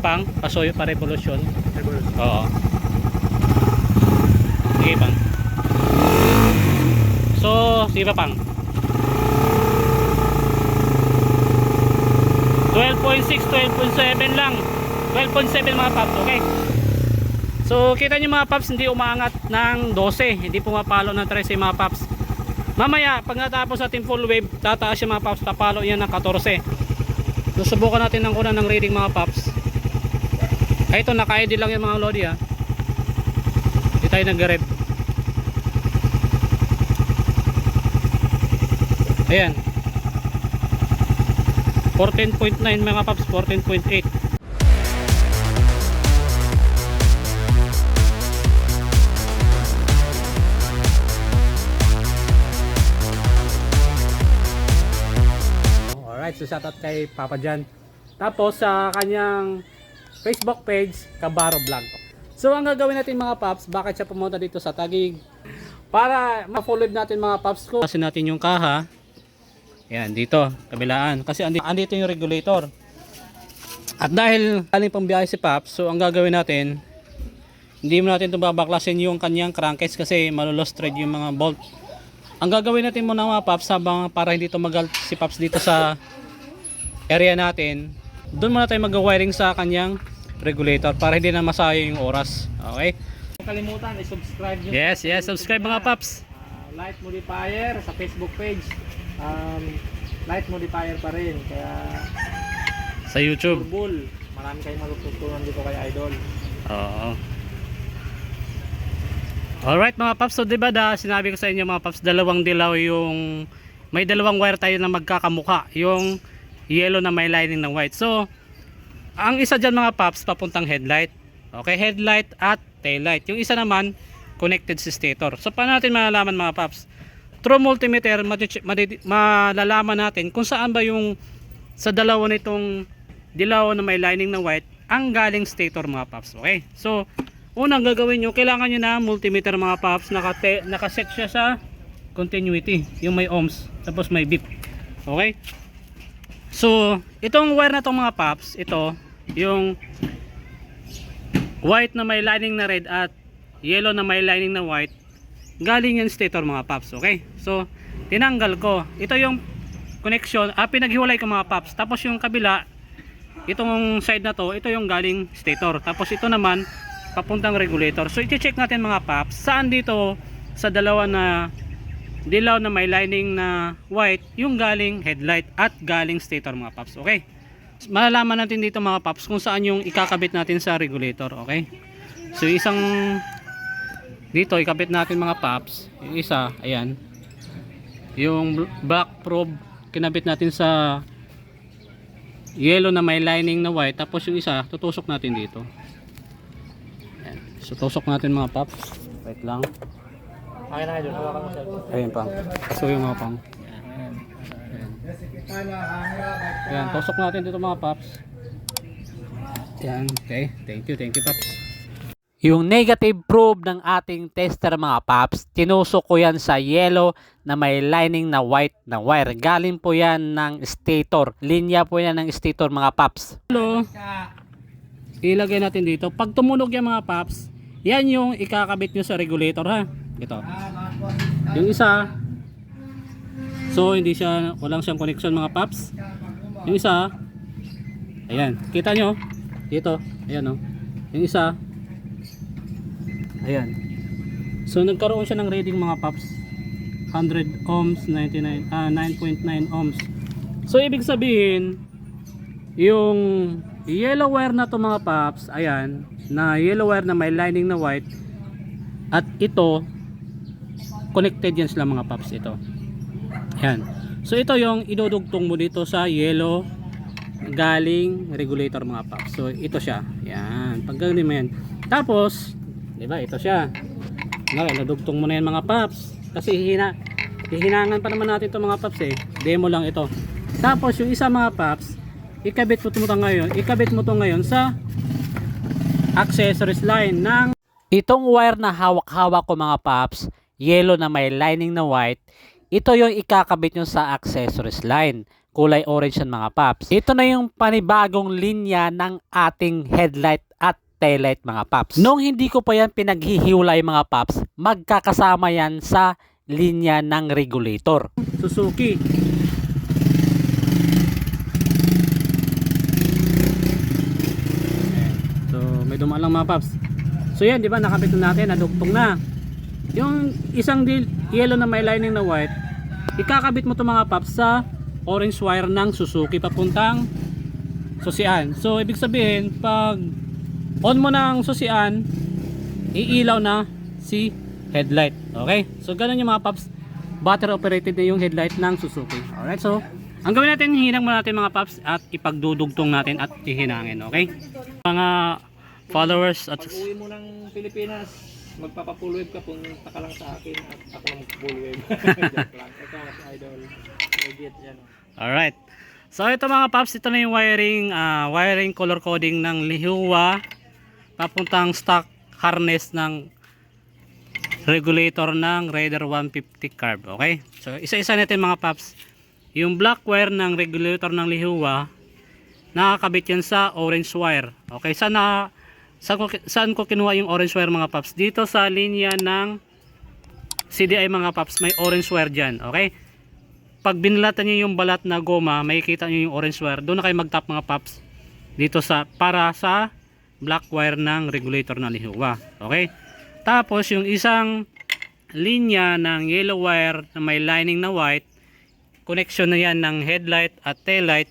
Pang, pasoyo pa revolution. Revolution. Oo. Sige pang. So, sige pa pang. 12.6, 12.7 lang. 12.7 mga paps, okay? So, kita nyo mga paps, hindi umaangat ng 12. Hindi pumapalo ng 13 mga paps. Mamaya, pag natapos natin full wave, tataas yung mga paps, papalo yan ng 14. Susubukan natin ng kunan ng reading mga paps. Ay, ito, naka-ID lang yung mga lodi ha. Hindi tayo nag-rev. Ayan. 14.9 mga paps, 14.8. Alright, so shoutout kay Papa Jan. Tapos sa kanyang Facebook page, Kabaro Vlog. So ang gagawin natin mga paps, bakit siya pumunta dito sa Taguig? Para ma-follow natin mga paps ko. Kasi natin yung kaha. Yan, dito, kabilaan. Kasi andito yung regulator. At dahil galing pang biyahe si Paps, so ang gagawin natin, hindi mo natin itong babaklasin yung kanyang crankcase kasi malulost thread yung mga bolt. Ang gagawin natin muna mga Paps, habang para hindi tumagal si Paps dito sa area natin, doon muna tayo mag-wiring sa kanyang regulator para hindi na masayang yung oras. Okay? Huwag kalimutan i-subscribe nyo. Yes, subscribe mga Paps. Light modifier sa Facebook page. Light modifier pa rin. Kaya Sa YouTube. Bull. Marami kayong matututunan dito kay Idol. Oo. Alright mga Paps, so diba sinabi ko sa inyo mga Paps, dalawang dilaw yung, may dalawang wire tayo na magkakamuka, yung yellow na may lining ng white. So ang isa dyan mga Paps, papuntang headlight. Okay, headlight at taillight. Yung isa naman connected sa stator. So paano natin malalaman mga Paps? Through multimeter malalaman natin kung saan ba yung sa dalawa nitong dilaw na may lining ng white ang galing stator mga Paps. Okay, so unang gagawin nyo, kailangan nyo na multimeter mga Paps, nakaset siya sa continuity, yung may ohms, tapos may beep. Okay, so itong wire na itong mga Paps, ito yung white na may lining na red at yellow na may lining na white, galing yung stator mga Paps. Okay, so tinanggal ko, ito yung connection, pinaghiwalay ko mga Paps, tapos yung kabila, itong side na to, ito yung galing stator, tapos ito naman papuntang regulator. So i-check natin mga Paps, saan dito sa dalawa na dilaw na may lining na white yung galing headlight at galing stator mga Paps. Okay, malalaman natin dito mga Paps kung saan yung ikakabit natin sa regulator. Okay, so isang dito ikabit natin mga Paps, yung isa, ayan, yung black probe kinabit natin sa yellow na may lining na white, tapos yung isa tutusok natin dito. Ayan. So tusok natin mga Paps, wait lang. Okay na Idol, hawakan mo siya. Ayun pang, pasuyo mga pang. Ayan, tusok natin dito mga Paps. Ayan, okay, thank you Paps. Yung negative probe ng ating tester mga Paps, tinusok ko yan sa yellow na may lining na white na wire. Galing po yan ng stator. Linya po yan ng stator mga Paps. Hello. Ilagay natin dito. Pag tumunog yan mga Paps, yan yung ikakabit nyo sa regulator ha. Ito. Yung isa, so hindi siya, walang siyang connection mga Paps. Yung isa, ayan. Kita nyo? Dito. Ayan o. Yung isa, ayan. So nagkaroon siya ng reading mga Paps, 100 ohms, 9.9 ohms. So ibig sabihin, yung yellow wire na to mga Paps, ayan, na yellow wire na may lining na white, at ito connected yan sila mga Paps, ito. Ayan. So ito yung idudugtong mo dito sa yellow galing regulator mga Paps. So ito siya. Ayan. Pag ganoon mo yan. Tapos diba, ito siya. Okay, nadugtong mo na yan mga Paps. Kasi hihinangan pa naman natin ito mga Paps eh. Demo lang ito. Tapos yung isa mga Paps, ikabit mo to ngayon sa accessories line ng itong wire na hawak-hawak ko mga Paps, yellow na may lining na white. Ito yung ikakabit nyo sa accessories line. kulay orange yan mga paps. Ito na yung panibagong linya ng ating headlight at taillight mga paps. Nung hindi ko pa yan pinaghihiwalay mga paps, magkakasama yan sa linya ng regulator. Suzuki. So may dumaan lang mga paps. So yan, di ba, nakabit na natin, nadugtong na. Yung isang yellow na may lining na white, ikakabit mo to mga paps sa orange wire ng Suzuki papuntang susian. So ibig sabihin, pag on mo ng susian, iilaw na si headlight. Okay? So ganun yung mga paps, battery operated na yung headlight ng Suzuki. Alright, so ang gawin natin, hinang mo natin mga paps at ipagdudugtong natin at hihinangin. Okay? Mga followers at Pag uwi mo ng Pilipinas, magpapapulweb ka, punta ka lang sa akin at ako lang magpapulweb. Joke lang. Ito si Idol. Legit yan. alright. So ito mga paps, ito na yung wiring color coding ng Lihua papuntang stock harness ng regulator ng Raider 150 carb. Okay? So isa-isa natin mga paps. Yung black wire ng regulator ng Lihua, nakakabit yan sa orange wire. Okay? Saan ko kinuha yung orange wire mga paps? Dito sa linya ng CDI mga paps, may orange wire dyan. Okay? Pag binalatan nyo yung balat na goma, makikita nyo yung orange wire. Doon na kayo mag-tap mga paps. Dito para sa black wire ng regulator ng Lihua. Okay? Tapos yung isang linya ng yellow wire na may lining na white, connection na yan ng headlight at taillight,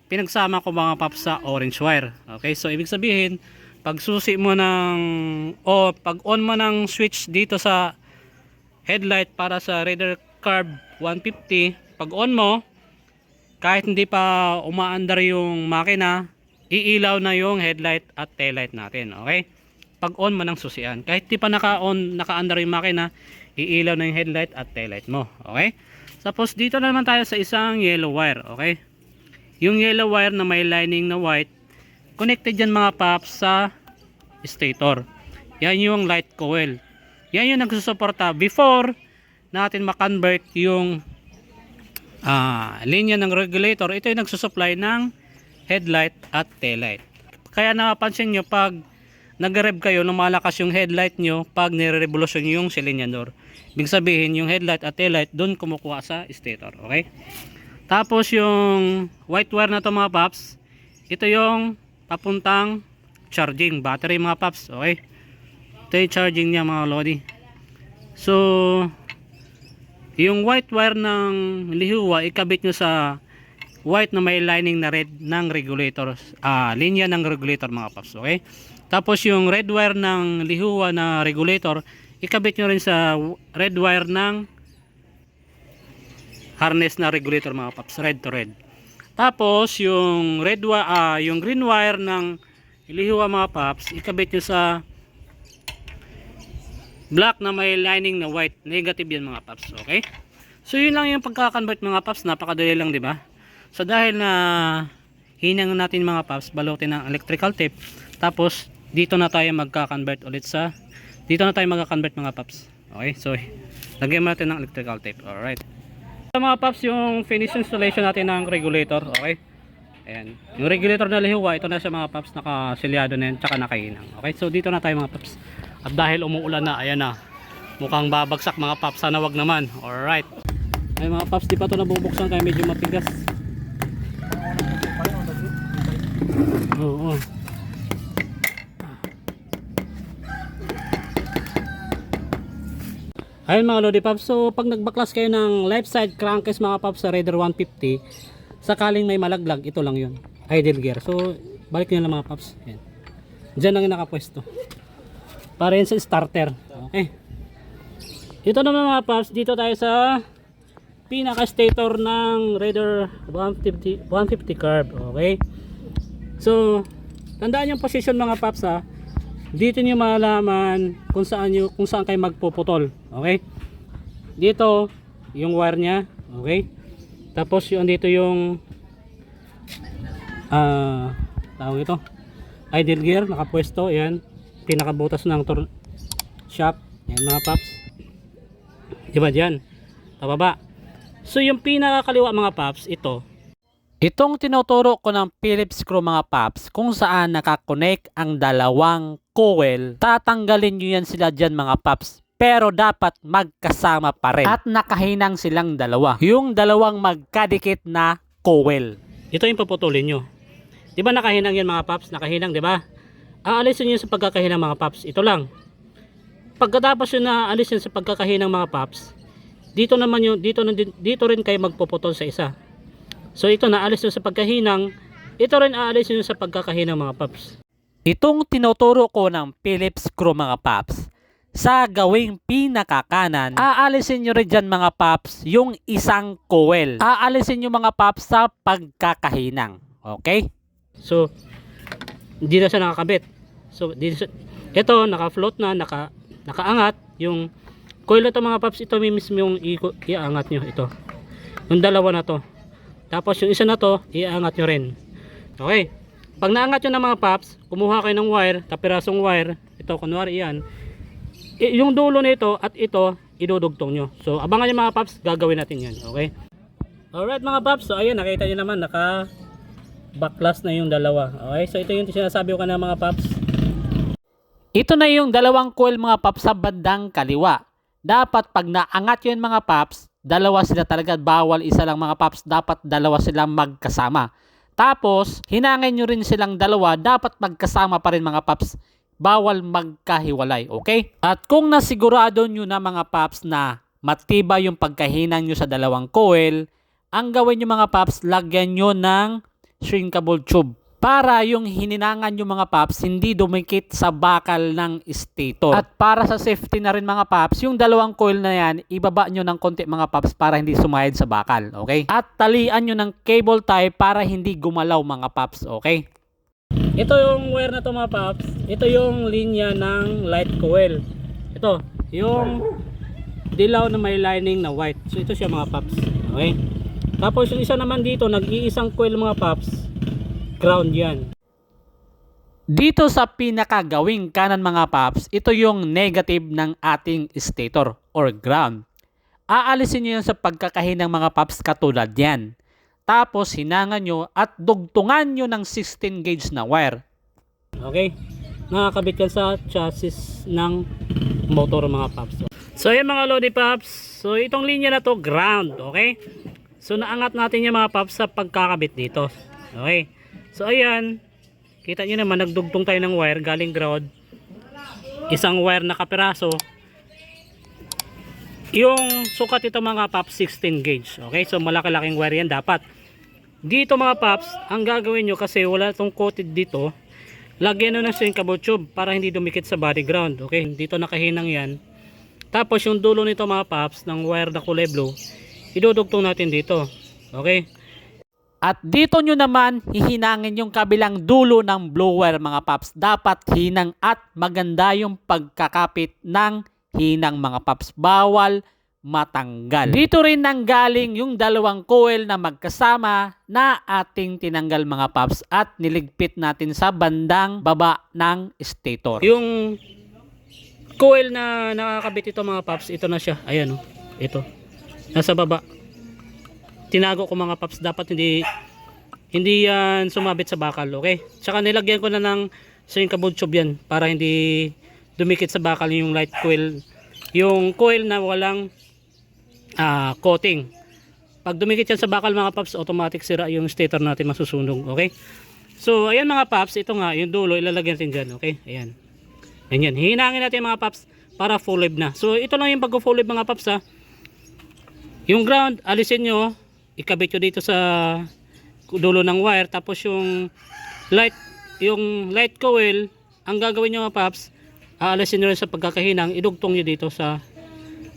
pinagsama ko mga paps sa orange wire. Okay? So ibig sabihin, pag susi mo pag on mo ng switch dito sa headlight para sa Raider Carb 150, pag on mo, kahit hindi pa umaandar yung makina, iilaw na yung headlight at taillight natin. Okay? Pag on mo ng susian, kahit di pa naka-andar yung makina, iilaw na yung headlight at taillight mo. Okay? Tapos dito na naman tayo sa isang yellow wire. Okay? Yung yellow wire na may lining na white, connected yan mga paps sa stator. Yan yung light coil. Yan yung nagsusuporta before natin makonvert yung linya ng regulator. Ito yung nagsusupply ng headlight at taillight. Kaya napapansin nyo, pag nag-rev kayo, lumalakas yung headlight nyo pag nire-revolution yung silinyador. Ibig sabihin, yung headlight at taillight doon kumukuha sa stator. Okay? Tapos yung white wire na to mga paps, ito yung papuntang charging battery mga paps. Okay? Ito yung charging niya mga lodi. So yung white wire ng Lihua, ikabit nyo sa white na may lining na red ng regulator, linya ng regulator mga paps. Okay? Tapos yung red wire ng Lihua na regulator, ikabit nyo rin sa red wire ng harness na regulator mga paps, red to red. Tapos yung yung green wire ng Lihua mga paps, ikabit nyo sa black na may lining na white. Negative yan mga paps. Okay? So yun lang yung pagka-convert mga paps, napakadali lang, di ba? So dahil na hinang natin mga paps, balutin ng electrical tape. Tapos dito na tayo magka-convert ulit dito na tayo magka-convert mga paps. Okay? So lagyan natin ng electrical tape. Alright. So mga paps, yung finish installation natin ng regulator. Okay? Ayan. Yung regulator na Lihua, ito na siya mga paps, nakasilyado na yan, tsaka nakahinang. Okay? So dito na tayo mga paps. At dahil umuulan na, ayan na. Mukhang babagsak mga paps, sana wag naman. Alright. Ay mga paps, di pa ito nabubuksan kaya medyo matigas. Oo. Ayun mga lodi paps, so pag nagbaklas kayo ng left side crankcase mga paps sa Raider 150, sakaling may malaglag, ito lang yun, idle gear. So balik nyo lang mga paps. Ayan. Diyan lang yung nakapwesto para yun sa starter. Okay, ito naman mga paps, dito tayo sa pinaka stator ng Raider 150 carb. Okay, so tandaan yung position mga paps ha. Dito nyo malalaman kung saan kayo magpuputol. Okay, dito yung wire nya. Okay, tapos yung dito yung tawag ito idle gear, nakapwesto. Yan, pinakabutas ng shaft. Yan mga paps, diba dyan pababa. So yung pinakakaliwa mga paps, ito Itong tinuturo ko ng Phillips screw mga paps, kung saan nakakonect ang dalawang coil, tatanggalin nyo yan sila dyan mga paps. Pero dapat magkasama pa rin. At nakahinang silang dalawa. Yung dalawang magkadikit na coil. Ito yung paputulin nyo. Di ba nakahinang yan mga paps? Nakahinang, di ba? Aalisin nyo sa pagkakahinang mga paps. Ito lang. Pagkatapos yun na aalis yun sa pagkakahinang mga paps, dito naman yung, dito rin kayo magpuputol sa isa. So ito naalis nyo sa pagkahinang, ito rin aalis nyo sa pagkakahinang mga paps. Itong tinuturo ko ng Phillips screw mga paps, sa gawing pinakakanan, aalisin nyo rin dyan mga paps yung isang coil. Aalisin nyo mga paps sa pagkakahinang. Okay? So, hindi na siya nakakabit. So, ito naka-float na, nakaangat. Yung coil na to mga paps, ito mismo yung iaangat nyo. Ito. Yung dalawa na to. Tapos yung isa na to, iaangat nyo rin. Okay? Pag naangat nyo na mga paps, kumuha kayo ng wire, kapirasong wire. Ito, kunwari yan. Yung dulo nito at ito idudugtong nyo. So abangan nyo mga paps, gagawin natin yan. Okay? Alright mga paps, so ayun, nakita nyo naman naka backlash na yung dalawa. Okay, so ito yung sinasabi ko na mga paps. Ito na yung dalawang coil mga paps sa bandang kaliwa. Dapat pag naangat yun mga paps, dalawa sila talaga, bawal isa lang mga paps, dapat dalawa silang magkasama. Tapos hinangin nyo rin silang dalawa, dapat magkasama pa rin mga paps. Bawal magkahiwalay, okay? At kung nasigurado nyo na mga paps na matibay yung pagkahinang nyo sa dalawang coil, ang gawin nyo mga paps, lagyan nyo ng shrinkable tube para yung hininangan nyo mga paps hindi dumikit sa bakal ng stator. At para sa safety na rin mga paps, yung dalawang coil na yan, ibaba nyo ng konti mga paps para hindi sumayad sa bakal, okay? At talian nyo ng cable tie para hindi gumalaw mga paps, okay? Ito yung wire na to mga paps. Ito yung linya ng light coil. Ito, yung dilaw na may lining na white. So ito siya mga paps. Okay? Tapos yung isa naman dito, nag-iisang coil mga paps. Ground yan. Dito sa pinakagawing kanan mga paps, ito yung negative ng ating stator or ground. Aalisin nyo yan sa pagkakahinang mga paps katulad yan. Tapos hinangan nyo at dugtungan nyo ng 16 gauge na wire. Okay? Nakakabit yan sa chassis ng motor mga paps. So yan mga lodi paps. So itong linya na to ground. Okay? So naangat natin yung mga paps sa pagkakabit dito. Okay? So ayan. Kita nyo naman nagdugtong tayo ng wire galing ground. Isang wire na kapiraso. Yung sukat ito mga paps 16 gauge. Okay? So malaki-laking wire yan dapat. Dito mga paps, ang gagawin nyo kasi wala itong coated dito, lagyan nyo ng shrinkable tube para hindi dumikit sa body ground. Okay? Dito nakahinang yan. Tapos yung dulo nito mga paps ng wire na kulay blue, idudugtong natin dito. Okay? At dito nyo naman hihinangin yung kabilang dulo ng blue wire mga paps. Dapat hinang at maganda yung pagkakapit ng hinang mga paps. Bawal matanggal. Dito rin nanggaling yung dalawang coil na magkasama na ating tinanggal mga paps at niligpit natin sa bandang baba ng stator. Yung coil na nakakabit ito mga paps, ito na siya. Ayan o. Ito. Nasa baba. Tinago ko mga paps. Dapat hindi yan sumabit sa bakal. Okay? Tsaka nilagyan ko na ng shrinkable tube yan para hindi dumikit sa bakal yung light coil. Yung coil na walang coating. Pag dumikit yan sa bakal mga paps, automatic sira yung stator natin, masusunog. Okay? So ayan mga paps, ito nga yung dulo ilalagay natin dyan. Okay? Ayan. Ayan. Hihinangin natin mga paps para full wave na. So ito lang yung pag full wave mga paps ha. Yung ground, alisin nyo, ikabit nyo dito sa dulo ng wire. Tapos yung light coil, ang gagawin nyo mga paps, aalisin nyo rin sa pagkakahinang, idugtong nyo dito sa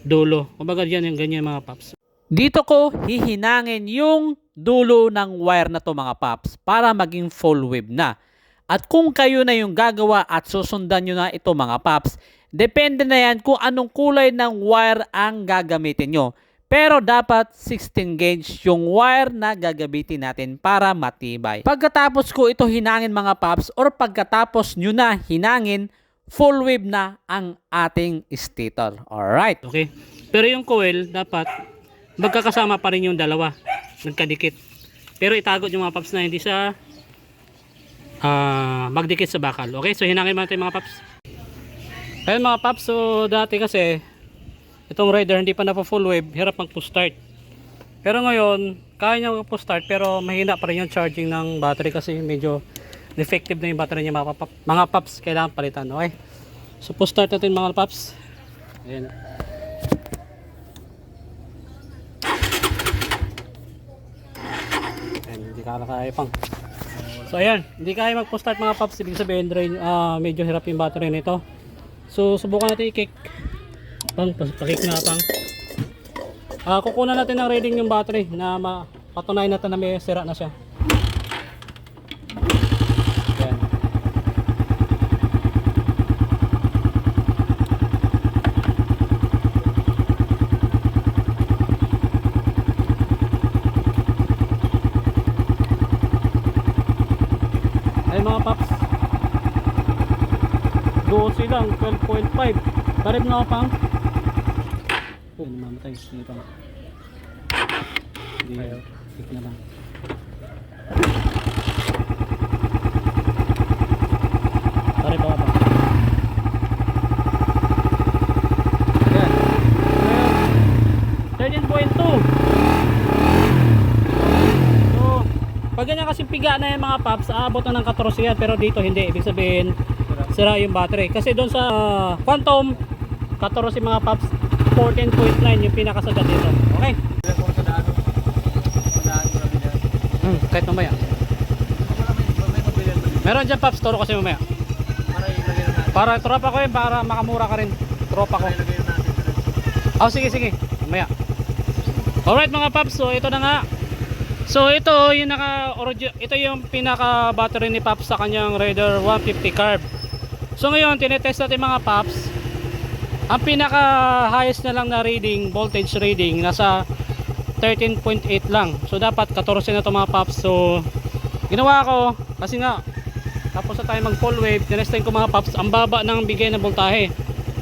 dulo. Kumbaga yan yung ganyan mga paps. Dito ko hihinangin yung dulo ng wire na to mga paps para maging full wave na. At kung kayo na yung gagawa at susundan nyo na ito mga paps, depende na yan kung anong kulay ng wire ang gagamitin nyo. Pero dapat 16 gauge yung wire na gagamitin natin para matibay. Pagkatapos ko ito hinangin mga paps or pagkatapos nyo na hinangin, full wave na ang ating stator. Alright. Okay. Pero yung coil, dapat magkakasama pa rin yung dalawa. Nagkadikit. Pero itago yung mga paps na hindi sa magdikit sa bakal. Okay, so hinangin mo natin mga paps. Ayun mga paps, so dati kasi itong rider hindi pa na full wave, hirap mag-push start. Pero ngayon, kaya niya mag-push start pero mahina pa rin yung charging ng battery kasi medyo defective na yung battery niya mga paps, kailangan palitan. Okay, so push start natin mga paps. Ayan. Ayan, hindi kaya pang. So ayan, hindi kaya mag-push start mga paps, ibig sabihin medyo hirap yung battery nito. So subukan natin i-kick. Pang, pa-kick nga pang. Kukunan natin ng reading yung battery na patunayan natin na may sira na siya. Ayan. Ay mga paps, 12 lang, 12.5. Parib nga pang. Oh, namamatay. Hindi pa. Hindi, kick na lang. Parib ako pa. Ayan. 13.2. So, pag ganyan kasing piga na yung mga paps, aabot na ng 14 yan, pero dito hindi. Ibig sabihin, sira yung battery. Kasi doon sa Quantum, 14 mga paps, 14.9 yung pinakasagad dito. Okay? Kahit mamaya. Meron dyan paps, turo kasi mamaya. Para tropa ko yun, para makamura ka rin. Tropa ko. Oh, sige, sige. Mamaya. Alright mga paps, so ito na nga. So ito yung ito yung pinaka battery ni Paps sa kanyang Raider 150 carb. So ngayon tinetest natin mga Paps. Ang pinaka highest na lang na reading, voltage reading nasa 13.8 lang. So dapat 14 na to mga Paps. So ginawa ko kasi nga tapos na tayo mag full wave, tinesting ko mga Paps, ang baba ng bigay ng voltahe.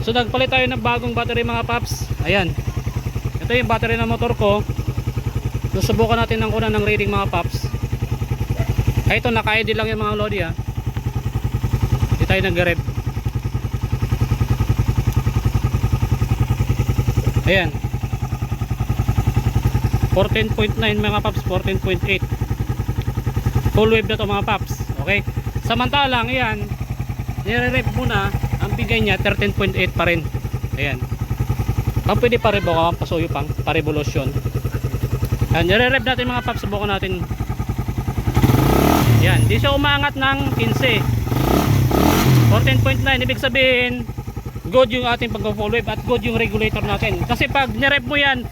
So nagpalit tayo ng bagong battery mga Paps. Ayan. Ito yung battery ng motor ko. Susubukan natin ng kunan ng reading mga Paps. Ay ito naka-ID lang yung mga lodi ha. Hindi tayo nag-rev. Ayan. 14.9 mga Paps, 14.8. Full wave na to mga Paps. Okay. Samantalang ayan, nire-rev muna, ang bigay niya 13.8 pa rin. Ayan. Pang pwede pa rev ako, pasuyo pang, pa-revolution. Ayan, nire-rev natin mga Paps, subukan natin. Ayan, di siya umangat ng 15. 14.9, ibig sabihin good yung ating pag-full wave at good yung regulator natin. Kasi pag nirev mo yan,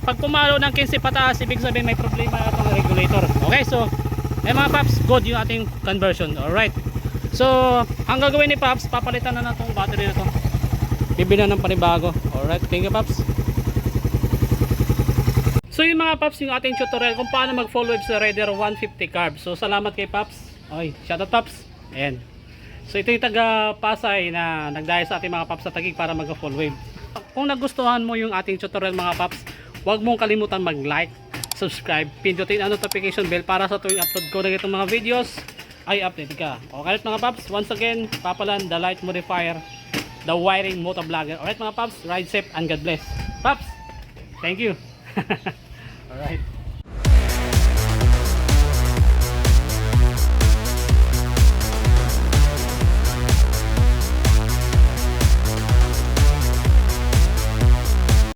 pag pumalo ng 15 pataas, ibig sabihin may problema itong regulator. Okay, so mga Paps, good yung ating conversion. Alright, so ang gagawin ni Paps, papalitan na itong battery na to, bibili na ng panibago. Alright, thank you Paps. So yung mga Paps, yung ating tutorial kung paano mag full wave sa Raider 150 carb. So salamat kay Paps. Okay, shoutout Paps. Ayan. So ito yung taga Pasay na nagdaya sa ating mga Paps sa Taguig para mag full wave. Kung nagustuhan mo yung ating tutorial mga Paps, huwag mong kalimutan mag-like, subscribe, pindutin ang notification bell para sa tuwing upload ko ng itong mga videos ay update ka. Okay mga Paps, once again, Papalan, the light modifier, the wiring motovlogger. Alright mga Paps, ride safe and God bless. Paps, thank you. Alright.